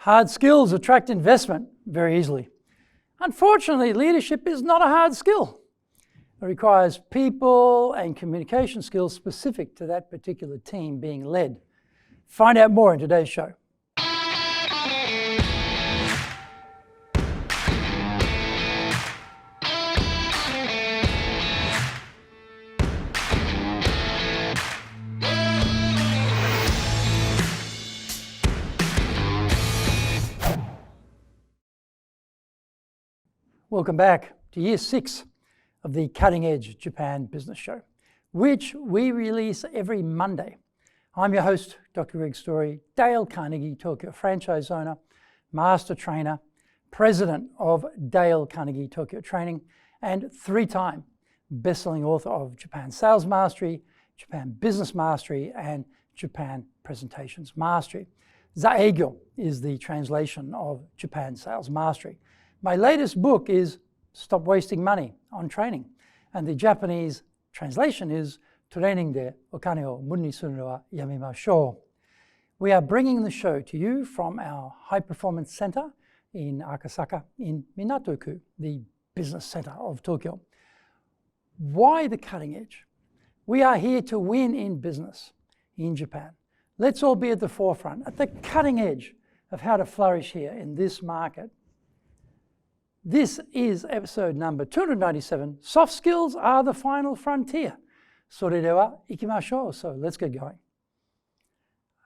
Hard skills attract investment very easily. Unfortunately, leadership is not a hard skill. It requires people and communication skills specific to that particular team being led. Find out more in today's show. Welcome back to Year 6 of the Cutting Edge Japan Business Show, which we release every Monday. I'm your host, Dr. Greg Story, Dale Carnegie Tokyo franchise owner, master trainer, president of Dale Carnegie Tokyo Training, and three-time best-selling author of Japan Sales Mastery, Japan Business Mastery, and Japan Presentations Mastery. Zaegyo is the translation of Japan Sales Mastery. My latest book is Stop Wasting Money on Training, and the Japanese translation is Training de okane o mun ni suru wa yamemashou. We are bringing the show to you from our High Performance Center in Akasaka in Minato-ku, the business center of Tokyo. Why the cutting edge? We are here to win in business in Japan. Let's all be at the forefront, at the cutting edge of how to flourish here in this market. This is episode number 297. Soft skills are the final frontier. それでは行きましょう. So let's get going.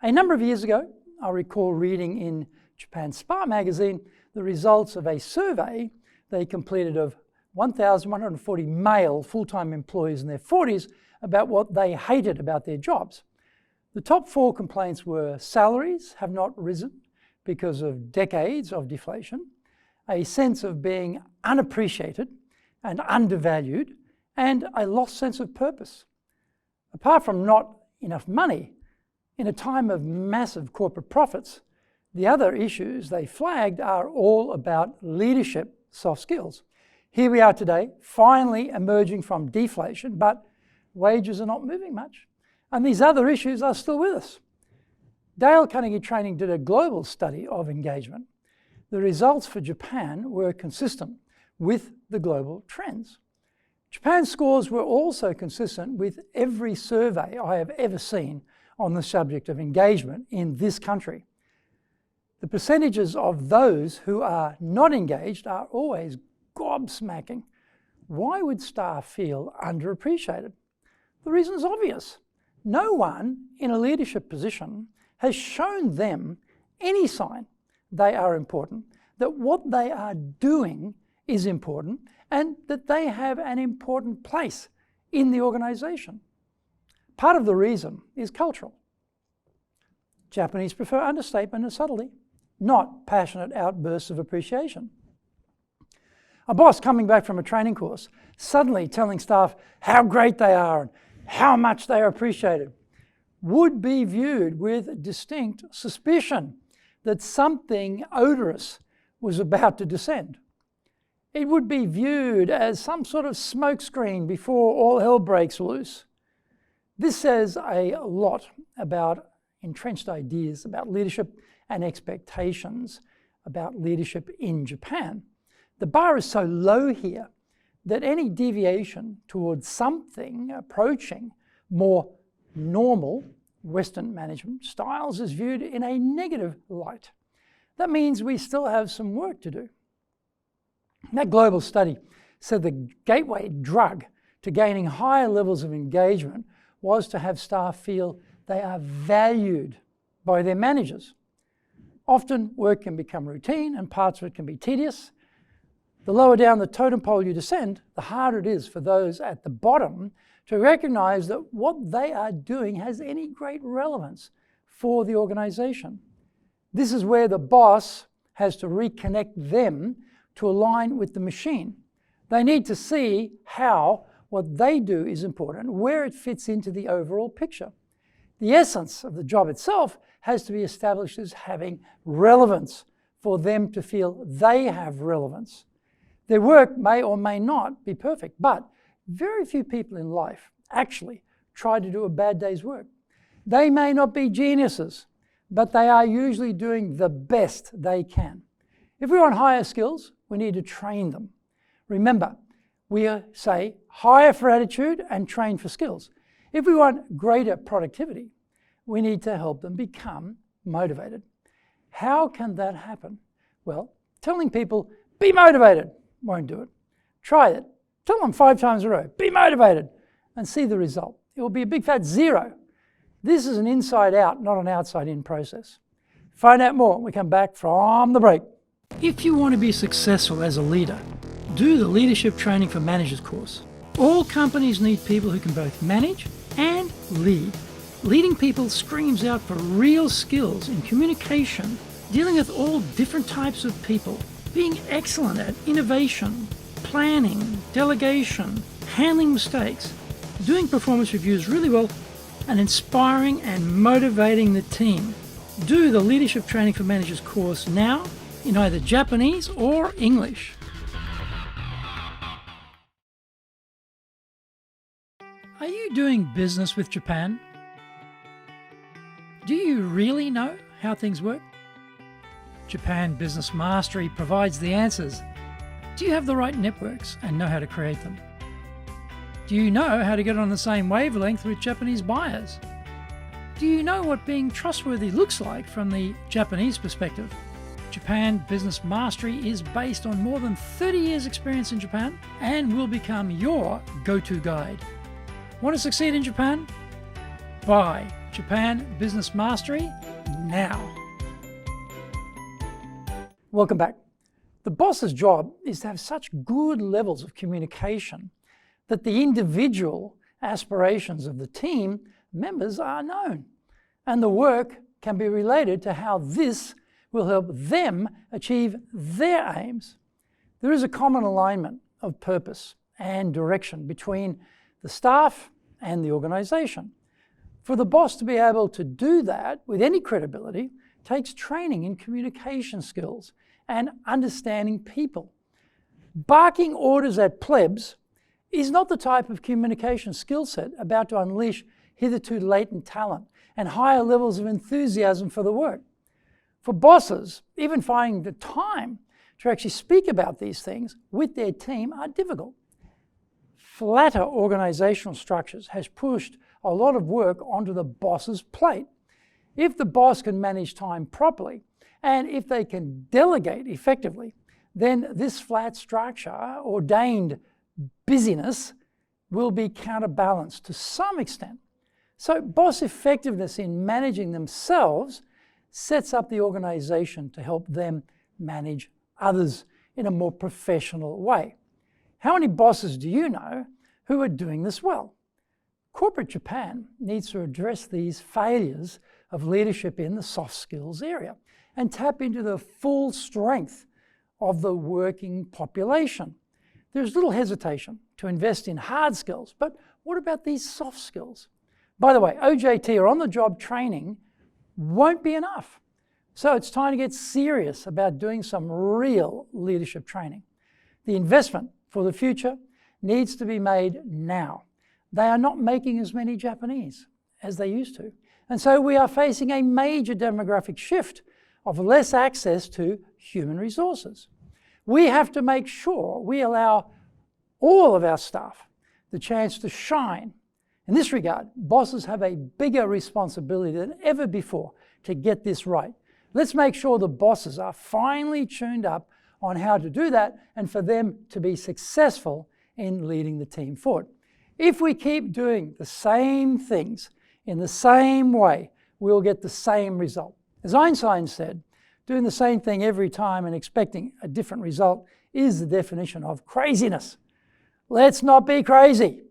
A number of years ago, I recall reading in Japan Spa magazine the results of a survey they completed of 1,140 male full-time employees in their 40s about what they hated about their jobs. The top 4 complaints were salaries have not risen because of decades of deflation, a sense of being unappreciated and undervalued, and a lost sense of purpose. Apart from not enough money, in a time of massive corporate profits, the other issues they flagged are all about leadership soft skills. Here we are today, finally emerging from deflation, but wages are not moving much, and these other issues are still with us. Dale Carnegie Training did a global study of engagement. The results for Japan were consistent with the global trends. Japan's scores were also consistent with every survey I have ever seen on the subject of engagement in this country. The percentages of those who are not engaged are always gobsmacking. Why would staff feel underappreciated? The reason is obvious. No one in a leadership position has shown them any sign they are important, that what they are doing is important, and that they have an important place in the organization. Part of the reason is cultural. Japanese prefer understatement and subtlety, not passionate outbursts of appreciation. A boss coming back from a training course, suddenly telling staff how great they are and how much they are appreciated, would be viewed with distinct suspicion that something odorous was about to descend. It would be viewed as some sort of smokescreen before all hell breaks loose. This says a lot about entrenched ideas about leadership and expectations about leadership in Japan. The bar is so low here that any deviation towards something approaching more normal Western management styles is viewed in a negative light. That means we still have some work to do. That global study said the gateway drug to gaining higher levels of engagement was to have staff feel they are valued by their managers. Often work can become routine and parts of it can be tedious. The lower down the totem pole you descend, the harder it is for those at the bottom to recognize that what they are doing has any great relevance for the organization. This is where the boss has to reconnect them to align with the machine. They need to see how what they do is important, where it fits into the overall picture. The essence of the job itself has to be established as having relevance for them to feel they have relevance. Their work may or may not be perfect, but very few people in life actually try to do a bad day's work. They may not be geniuses, but they are usually doing the best they can. If we want higher skills, we need to train them. Remember, we say hire for attitude and train for skills. If we want greater productivity, we need to help them become motivated. How can that happen? Well, telling people, be motivated, won't do it. Try it. Tell them 5 times in a row, be motivated, and see the result. It will be a big fat 0. This is an inside out, not an outside in process. Find out more when we come back from the break. If you want to be successful as a leader, do the Leadership Training for Managers course. All companies need people who can both manage and lead. Leading people screams out for real skills in communication, dealing with all different types of people, being excellent at innovation, planning, delegation, handling mistakes, doing performance reviews really well, and inspiring and motivating the team. Do the Leadership Training for Managers course now in either Japanese or English. Are you doing business with Japan? Do you really know how things work? Japan Business Mastery provides the answers. Do you have the right networks and know how to create them? Do you know how to get on the same wavelength with Japanese buyers? Do you know what being trustworthy looks like from the Japanese perspective? Japan Business Mastery is based on more than 30 years' experience in Japan and will become your go-to guide. Want to succeed in Japan? Buy Japan Business Mastery now. Welcome back. The boss's job is to have such good levels of communication that the individual aspirations of the team members are known, and the work can be related to how this will help them achieve their aims. There is a common alignment of purpose and direction between the staff and the organization. For the boss to be able to do that with any credibility takes training in communication skills and understanding people. Barking orders at plebs is not the type of communication skill set about to unleash hitherto latent talent and higher levels of enthusiasm for the work. For bosses, even finding the time to actually speak about these things with their team are difficult. Flatter organizational structures has pushed a lot of work onto the boss's plate. If the boss can manage time properly, and if they can delegate effectively, then this flat structure, ordained busyness, will be counterbalanced to some extent. So boss effectiveness in managing themselves sets up the organization to help them manage others in a more professional way. How many bosses do you know who are doing this well? Corporate Japan needs to address these failures of leadership in the soft skills area and tap into the full strength of the working population. There's little hesitation to invest in hard skills, but what about these soft skills? By the way, OJT, or on-the-job training, won't be enough. So it's time to get serious about doing some real leadership training. The investment for the future needs to be made now. They are not making as many Japanese as they used to. And so we are facing a major demographic shift of less access to human resources. We have to make sure we allow all of our staff the chance to shine. In this regard, bosses have a bigger responsibility than ever before to get this right. Let's make sure the bosses are finally tuned up on how to do that and for them to be successful in leading the team forward. If we keep doing the same things in the same way, we'll get the same result. As Einstein said, doing the same thing every time and expecting a different result is the definition of craziness. Let's not be crazy.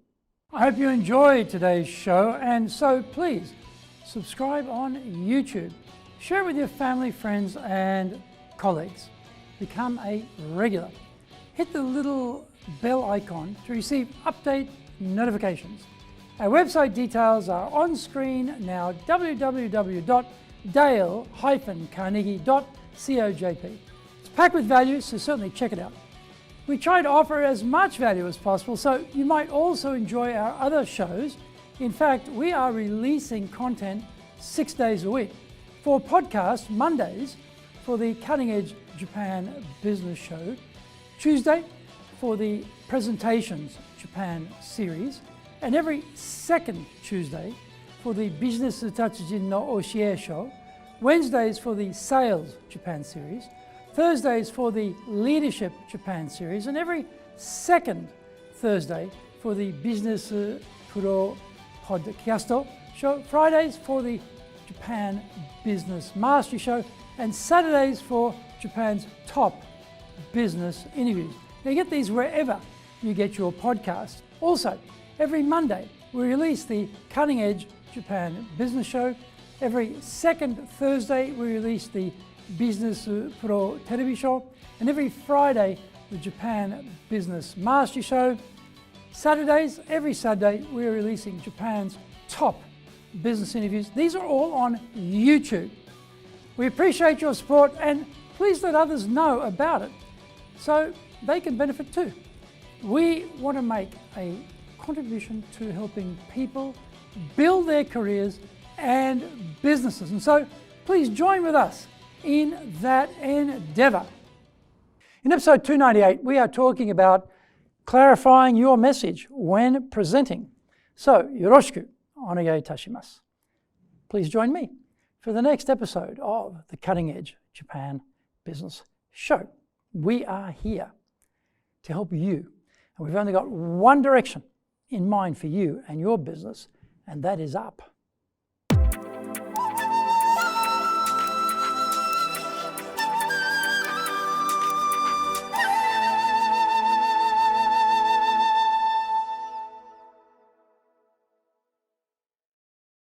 I hope you enjoyed today's show, and so please subscribe on YouTube. Share it with your family, friends, and colleagues. Become a regular. Hit the little bell icon to receive update notifications. Our website details are on screen now, www.dale-carnegie.cojp. It's packed with value, so certainly check it out. We try to offer as much value as possible, so you might also enjoy our other shows. In fact, we are releasing content 6 days a week. For podcasts, Mondays for the Cutting Edge Japan Business Show, Tuesday for the Presentations Japan series, and every second Tuesday for the Business Tatsujin no Oshie Show, Wednesdays for the Sales Japan series, Thursdays for the Leadership Japan series, and every second Thursday for the Business Pro Podcast Show, Fridays for the Japan Business Mastery Show, and Saturdays for Japan's top business interviews. Now, you get these wherever you get your podcast. Also, every Monday we release the Cutting Edge Japan Business Show. Every second Thursday we release the Business Pro Television Show, and every Friday the Japan Business Mastery Show. Saturdays, every Saturday we're releasing Japan's top business interviews. These are all on YouTube. We appreciate your support, and please let others know about it so they can benefit too. We want to make a contribution to helping people build their careers and businesses, and so please join with us in that endeavor. In episode 298, we are talking about clarifying your message when presenting. So, yoroshiku onegai itashimasu. Please join me for the next episode of the Cutting Edge Japan Business Show. We are here to help you, and we've only got one direction in mind for you and your business, and that is up.